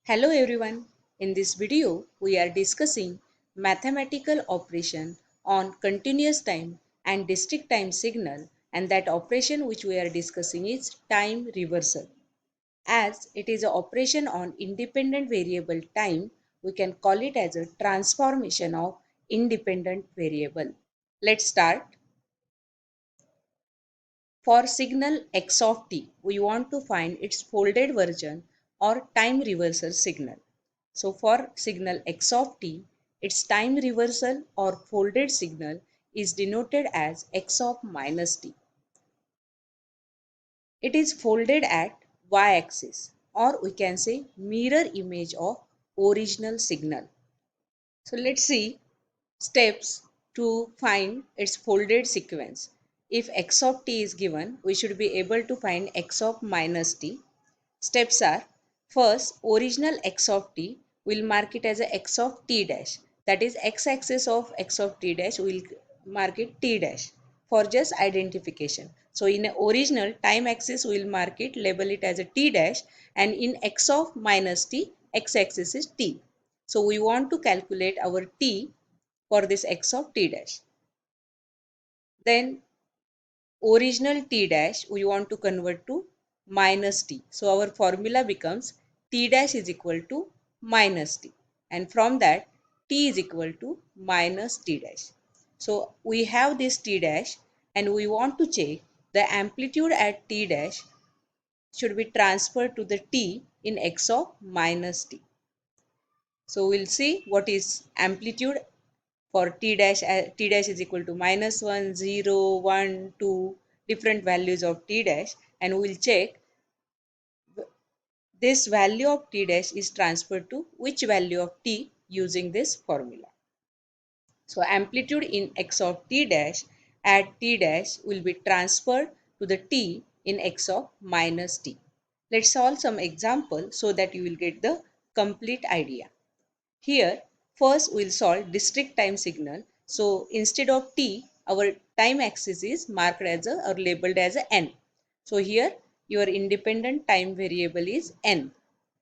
Hello everyone. In this video, we are discussing mathematical operation on continuous time and discrete time signal, and that operation which we are discussing is time reversal. As it is an operation on independent variable time, we can call it as a transformation of independent variable. Let's start. For signal x of t, we want to find its folded version or time reversal signal. So for signal x of t, its time reversal or folded signal is denoted as x of minus t. It is folded at y-axis, or we can say mirror image of original signal. So let's see steps to find its folded sequence. If x of t is given, we should be able to find x of minus t. Steps are: first, original x of t, will mark it as a x of t dash. That is, x-axis of x of t dash, will mark it t dash for just identification. So in a original time axis, we will mark it, label it as a t dash, and in x of minus t, x-axis is t. So we want to calculate our t for this x of t dash. Then original t dash we want to convert to minus t. So our formula becomes t dash is equal to minus t, and from that t is equal to minus t dash. So we have this t dash and we want to check the amplitude at t dash should be transferred to the t in x of minus t. So we'll see what is amplitude for t dash. T dash is equal to minus 1, 0, 1, 2, different values of t dash, and we'll check this value of t dash is transferred to which value of t using this formula. So amplitude in x of t dash at t dash will be transferred to the t in x of minus t. Let's solve some example so that you will get the complete idea. Here, first we'll solve discrete time signal. So instead of t, our time axis is marked as a or labeled as a n. So here your independent time variable is n,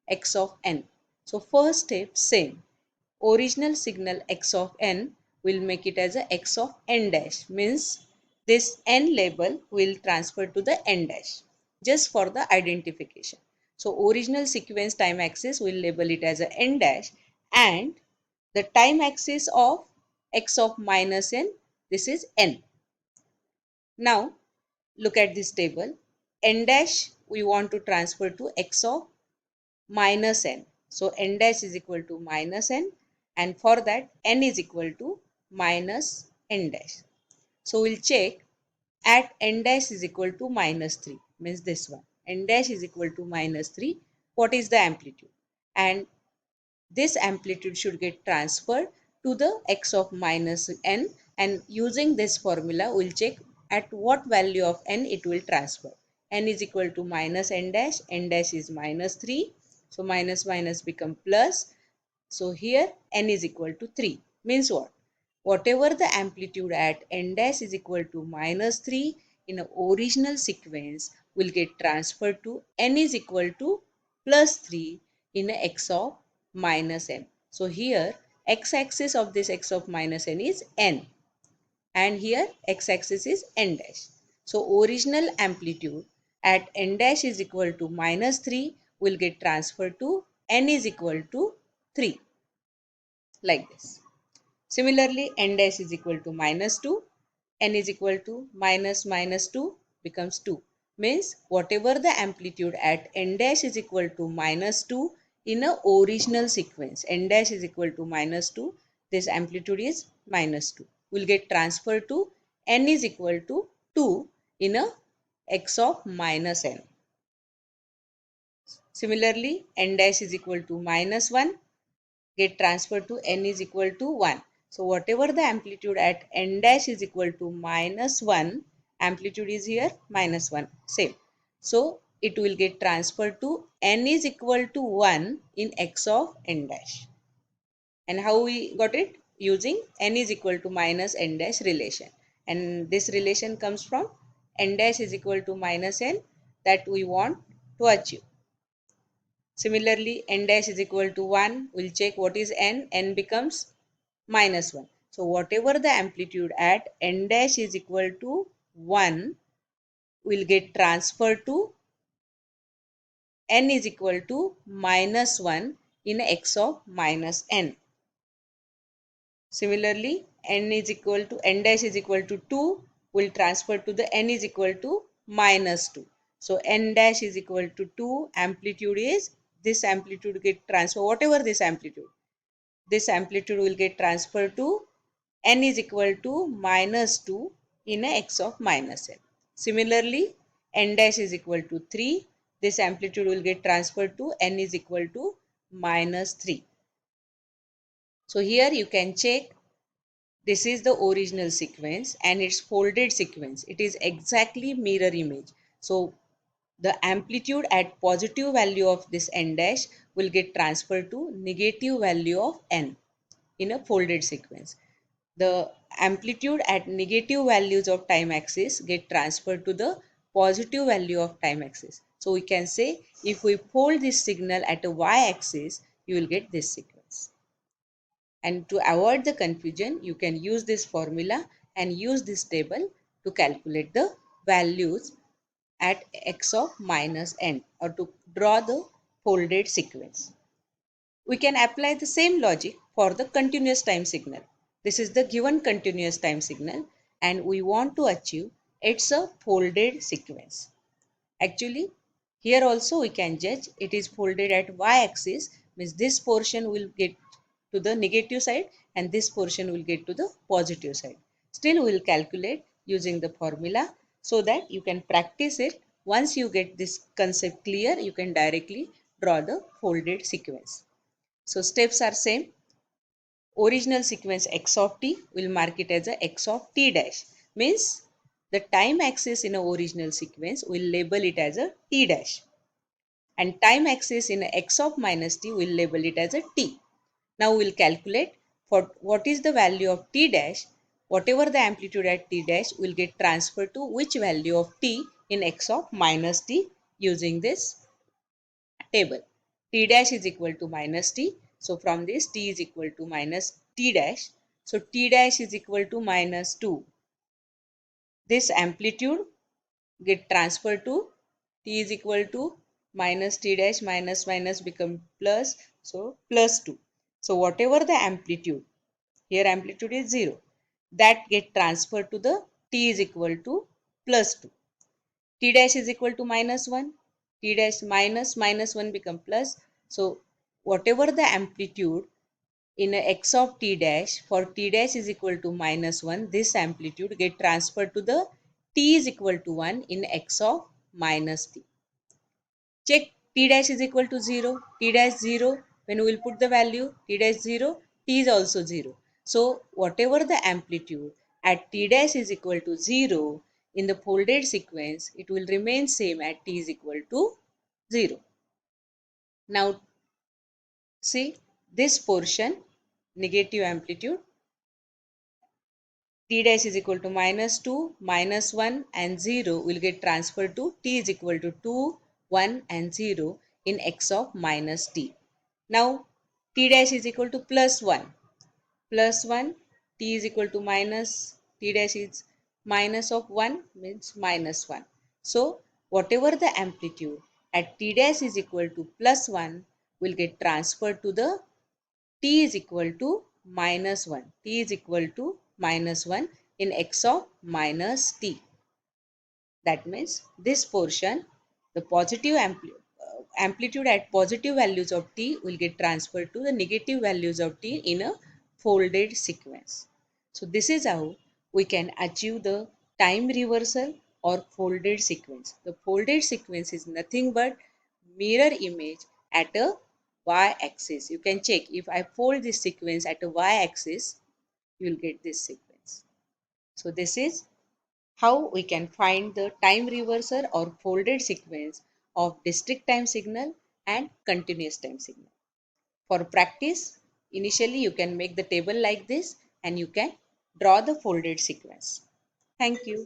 x of n. So first step, same. Original signal x of n will make it as a x of n dash, means this n label will transfer to the n dash just for the identification. So original sequence time axis will label it as a n dash, and the time axis of x of minus n, this is n. Now look at this table. N dash we want to transfer to x of minus n. So n dash is equal to minus n, and for that n is equal to minus n dash. So we'll check at n dash is equal to minus 3, means this one. N dash is equal to minus 3. What is the amplitude? And this amplitude should get transferred to the x of minus n, and using this formula we'll check at what value of n it will transfer. N is equal to minus n dash is minus 3, so minus minus become plus. So here n is equal to 3, means what? Whatever the amplitude at n dash is equal to minus 3 in an original sequence will get transferred to n is equal to plus 3 in a x of minus n. So here x-axis of this x of minus n is n, and here x-axis is n dash. So original amplitude at n dash is equal to minus 3 will get transferred to n is equal to 3, like this. Similarly, n dash is equal to minus 2, n is equal to minus minus 2 becomes 2. Means whatever the amplitude at n dash is equal to minus 2 in a original sequence, n dash is equal to minus 2, this amplitude is minus 2, will get transferred to n is equal to 2 in a x of minus n. Similarly, n dash is equal to minus 1 get transferred to n is equal to 1. So whatever the amplitude at n dash is equal to minus 1, amplitude is here minus 1, same. So it will get transferred to n is equal to 1 in x of n dash. And how we got it? Using n is equal to minus n dash relation. And this relation comes from n dash is equal to minus n that we want to achieve. Similarly, n dash is equal to 1. We'll check what is n. N becomes minus 1. So whatever the amplitude at n dash is equal to 1 will get transferred to n is equal to minus 1 in x of minus n. Similarly, n dash is equal to 2 will transfer to the n is equal to minus 2. So n dash is equal to 2. Amplitude is this amplitude get transferred, whatever this amplitude will get transferred to n is equal to minus 2 in a x of minus n. Similarly, n dash is equal to 3. This amplitude will get transferred to n is equal to minus 3. So here you can check this is the original sequence and its folded sequence. It is exactly mirror image. So the amplitude at positive value of this n dash will get transferred to negative value of n in a folded sequence. The amplitude at negative values of time axis get transferred to the positive value of time axis. So we can say if we fold this signal at a y axis, you will get this sequence. And to avoid the confusion, you can use this formula and use this table to calculate the values at x of minus n or to draw the folded sequence. We can apply the same logic for the continuous time signal. This is the given continuous time signal and we want to achieve it's a folded sequence. Actually, here also we can judge it is folded at y-axis, means this portion will get to the negative side and this portion will get to the positive side. Still we will calculate using the formula so that you can practice it. Once you get this concept clear, you can directly draw the folded sequence. So steps are same. Original sequence x of t will mark it as a x of t dash, means the time axis in a original sequence will label it as a t dash and time axis in a x of minus t will label it as a t. Now we will calculate for what is the value of t dash, whatever the amplitude at t dash will get transferred to which value of t in x of minus t using this table. T dash is equal to minus t. So from this t is equal to minus t dash. So t dash is equal to minus 2. This amplitude get transferred to t is equal to minus t dash minus minus become plus. So plus 2. So whatever the amplitude, here amplitude is 0, that get transferred to the t is equal to plus 2. T dash is equal to minus 1. T dash minus minus 1 become plus. So whatever the amplitude in a x of t dash, for t dash is equal to minus 1, this amplitude get transferred to the t is equal to 1 in x of minus t. Check t dash is equal to 0, t dash 0. When we will put the value t dash 0, t is also 0. So whatever the amplitude at t dash is equal to 0 in the folded sequence, it will remain same at t is equal to 0. Now see this portion negative amplitude t dash is equal to minus 2, minus 1 and 0 will get transferred to t is equal to 2, 1 and 0 in x of minus t. Now t dash is equal to plus 1, plus 1, t is equal to minus, t dash is minus of 1 means minus 1. So whatever the amplitude at t dash is equal to plus 1 will get transferred to the t is equal to minus 1. T is equal to minus 1 in x of minus t. That means this portion, the positive amplitude at positive values of t will get transferred to the negative values of t in a folded sequence. So this is how we can achieve the time reversal or folded sequence. The folded sequence is nothing but mirror image at a y-axis. You can check if I fold this sequence at a y-axis, you will get this sequence. So this is how we can find the time reversal or folded sequence of discrete time signal and continuous time signal. For practice, initially you can make the table like this and you can draw the folded sequence. Thank you.